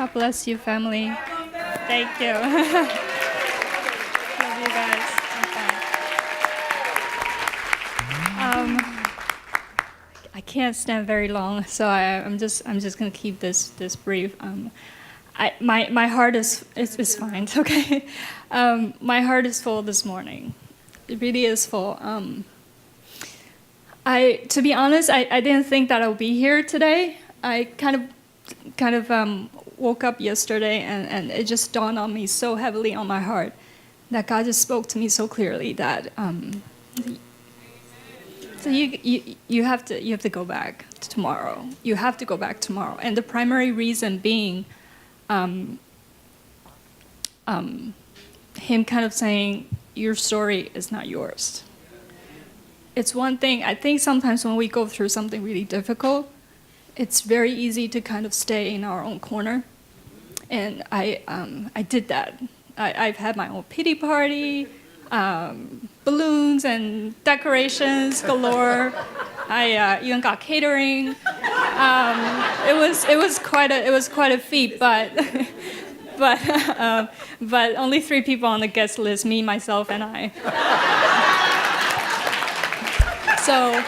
God bless you, family. Thank you. Love you guys. I can't stand very long, so I'm just gonna keep this brief. My heart is fine. Okay, my heart is full this morning. It really is full. To be honest, I didn't think that I would be here today. I kind of woke up yesterday and it just dawned on me so heavily on my heart that God just spoke to me so clearly that so you have to go back tomorrow. You have to go back tomorrow, and the primary reason being him kind of saying your story is not yours. It's one thing, I think sometimes when we go through something really difficult, it's very easy to kind of stay in our own corner. And I did that. I've had my own pity party, balloons and decorations galore. I even got catering. It was quite a feat, but but only 3 people on the guest list: me, myself, and I. So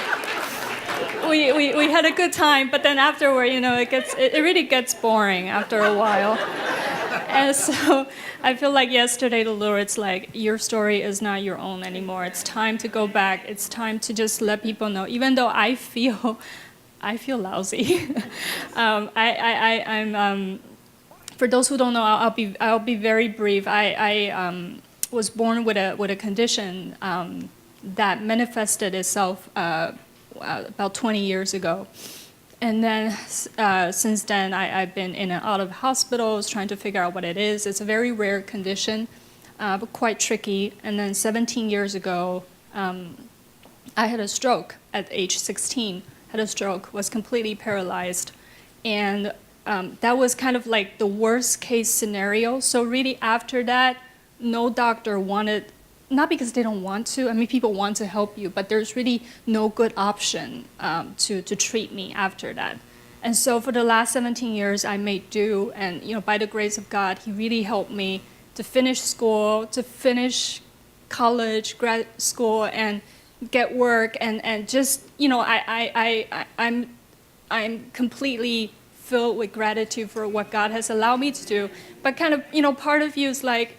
we had a good time, but then afterward, it really gets boring after a while. And so I feel like yesterday the Lord's like, your story is not your own anymore. It's time to go back. It's time to just let people know. Even though I feel lousy. I'm for those who don't know, I'll be very brief. I was born with a condition that manifested itself about 20 years ago. And then since then, I've been in and out of hospitals trying to figure out what it is. It's a very rare condition, but quite tricky. And then 17 years ago, I had a stroke at age 16. Had a stroke, was completely paralyzed. And that was kind of like the worst case scenario. So really after that, no doctor wanted, not because they don't want to, I mean, people want to help you, but there's really no good option to treat me after that. And so for the last 17 years, I made do, and by the grace of God, He really helped me to finish school, to finish college, grad school, and get work, and just, I'm completely filled with gratitude for what God has allowed me to do. But kind of, part of you is like,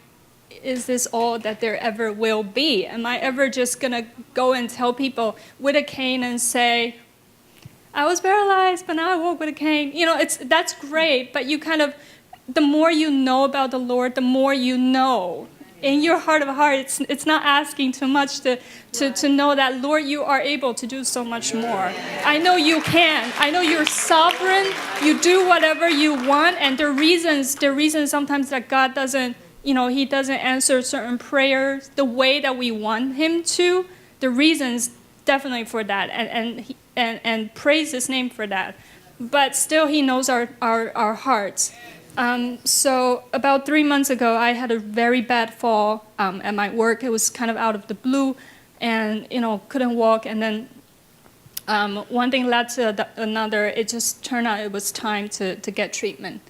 is this all that there ever will be? Am I ever just gonna go and tell people with a cane and say, I was paralyzed, but now I walk with a cane? That's great, but you kind of, the more you know about the Lord, the more you know. In your heart of hearts, it's not asking too much to know that, Lord, you are able to do so much more. I know you can. I know you're sovereign. You do whatever you want, and the reasons sometimes that God doesn't, He doesn't answer certain prayers the way that we want Him to. The reasons definitely for that, and praise His name for that. But still, He knows our hearts. So about 3 months ago, I had a very bad fall at my work. It was kind of out of the blue, and couldn't walk. And then one thing led to another. It just turned out it was time to get treatment.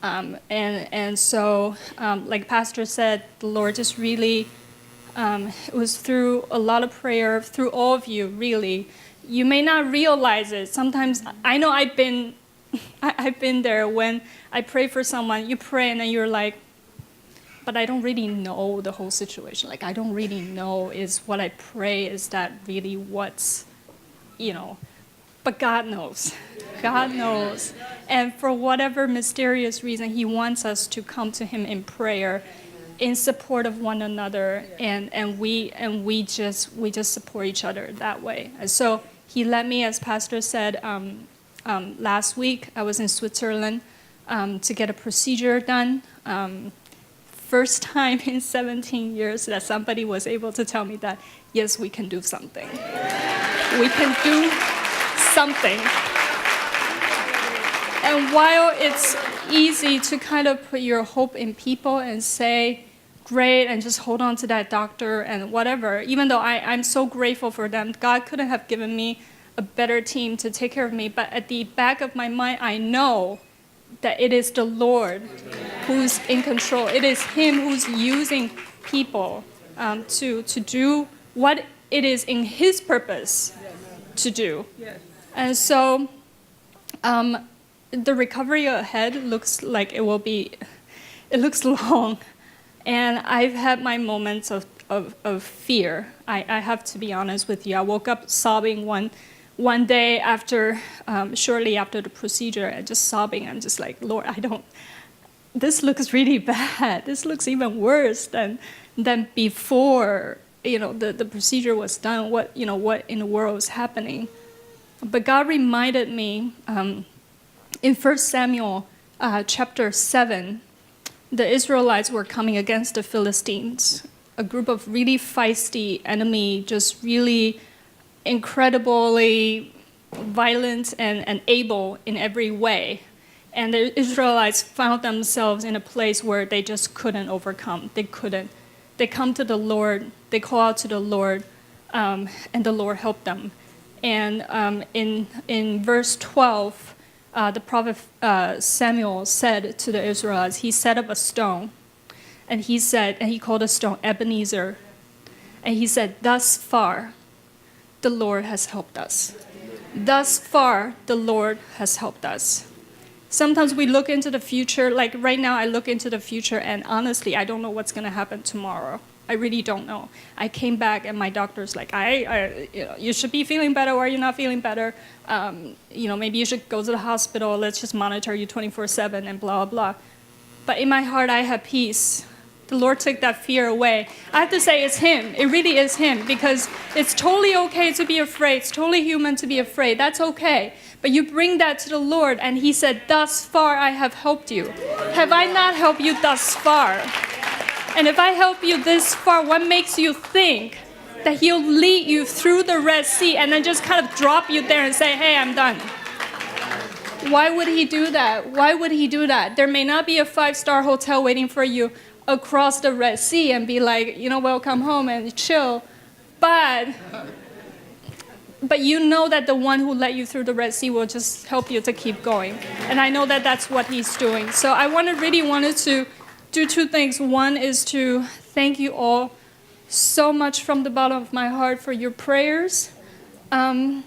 And so, like Pastor said, the Lord just really, it was through a lot of prayer, through all of you, really. You may not realize it. Sometimes, I know I've been there when I pray for someone, you pray and then you're like, but I don't really know the whole situation. Like, I don't really know, is what I pray, is that really what's, but God knows. God knows. And for whatever mysterious reason, He wants us to come to Him in prayer, in support of one another, and we just support each other that way. And so He led me, as Pastor said, last week I was in Switzerland to get a procedure done. First time in 17 years that somebody was able to tell me that, yes, we can do something. We can do something. And while it's easy to kind of put your hope in people and say, great, and just hold on to that doctor and whatever, even though I'm so grateful for them, God couldn't have given me a better team to take care of me. But at the back of my mind, I know that it is the Lord who's in control. It is Him who's using people to do what it is in His purpose to do. And so the recovery ahead looks like it looks long. And I've had my moments of fear. I have to be honest with you. I woke up sobbing one day shortly after the procedure, and just sobbing. I'm just like, Lord, this looks really bad. This looks even worse than before, the procedure was done. What in the world is happening? But God reminded me in 1 Samuel chapter 7, the Israelites were coming against the Philistines, a group of really feisty enemy, just really incredibly violent and able in every way. And the Israelites found themselves in a place where they just couldn't overcome. They couldn't. They come to the Lord, they call out to the Lord, and the Lord helped them. And in verse 12, the prophet Samuel said to the Israelites, he set up a stone, and he called the stone Ebenezer. And he said, thus far, the Lord has helped us. Thus far, the Lord has helped us. Sometimes we look into the future, like right now I look into the future, and honestly, I don't know what's going to happen tomorrow. I really don't know. I came back and my doctor's like, you should be feeling better, or you're not feeling better. Maybe you should go to the hospital. Let's just monitor you 24/7 and blah, blah, blah. But in my heart, I have peace. The Lord took that fear away. I have to say it's Him. It really is Him, because it's totally okay to be afraid. It's totally human to be afraid. That's okay. But you bring that to the Lord, and He said, thus far I have helped you. Have I not helped you thus far? And if I help you this far, what makes you think that He'll lead you through the Red Sea and then just kind of drop you there and say, hey, I'm done? Why would He do that? Why would He do that? There may not be a 5-star hotel waiting for you across the Red Sea and be like, welcome home and chill. But you know that the one who led you through the Red Sea will just help you to keep going. And I know that that's what He's doing. So I really wanted to do two things. One is to thank you all so much from the bottom of my heart for your prayers. I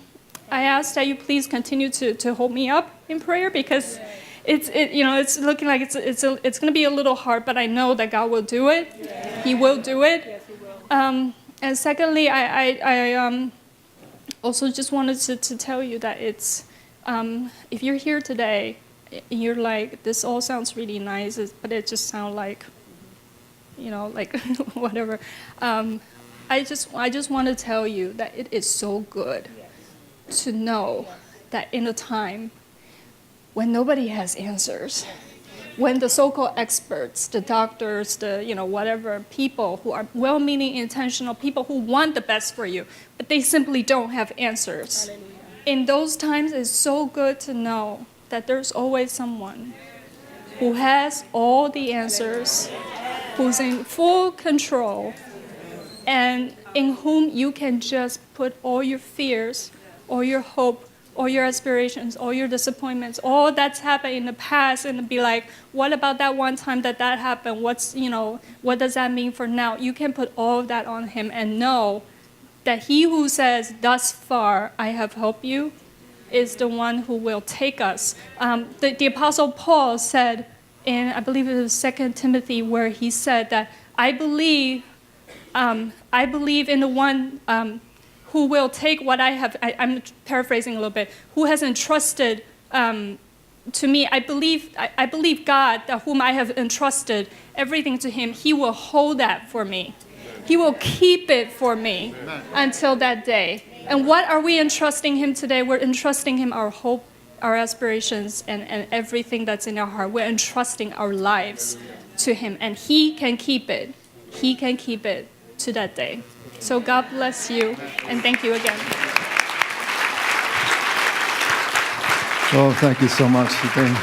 ask that you please continue to hold me up in prayer, because it's looking like it's going to be a little hard, but I know that God will do it. He will do it. Yes, He will. And secondly, I also just wanted to tell you that it's if you're here today, you're like, this all sounds really nice, but it just sounds like, like whatever. I just want to tell you that it is so good to know that in a time when nobody has answers, when the so-called experts, the doctors, the whatever people who are well-meaning, intentional people who want the best for you, but they simply don't have answers. Hallelujah. In those times, it's so good to know that there's always someone who has all the answers, who's in full control, and in whom you can just put all your fears, all your hope, all your aspirations, all your disappointments, all that's happened in the past, and be like, what about that one time that happened? What does that mean for now? You can put all of that on Him and know that He who says, thus far I have helped you, is the one who will take us. The Apostle Paul said in, I believe it was 2 Timothy, where he said that I believe in the one who will take what I have, I'm paraphrasing a little bit, who has entrusted to me. I believe God, whom I have entrusted everything to Him, He will hold that for me. He will keep it for me until that day. And what are we entrusting Him today? We're entrusting Him our hope, our aspirations, and everything that's in our heart. We're entrusting our lives to Him, and He can keep it. He can keep it to that day. So God bless you, and thank you again. Well, thank you so much, Yi-Ting.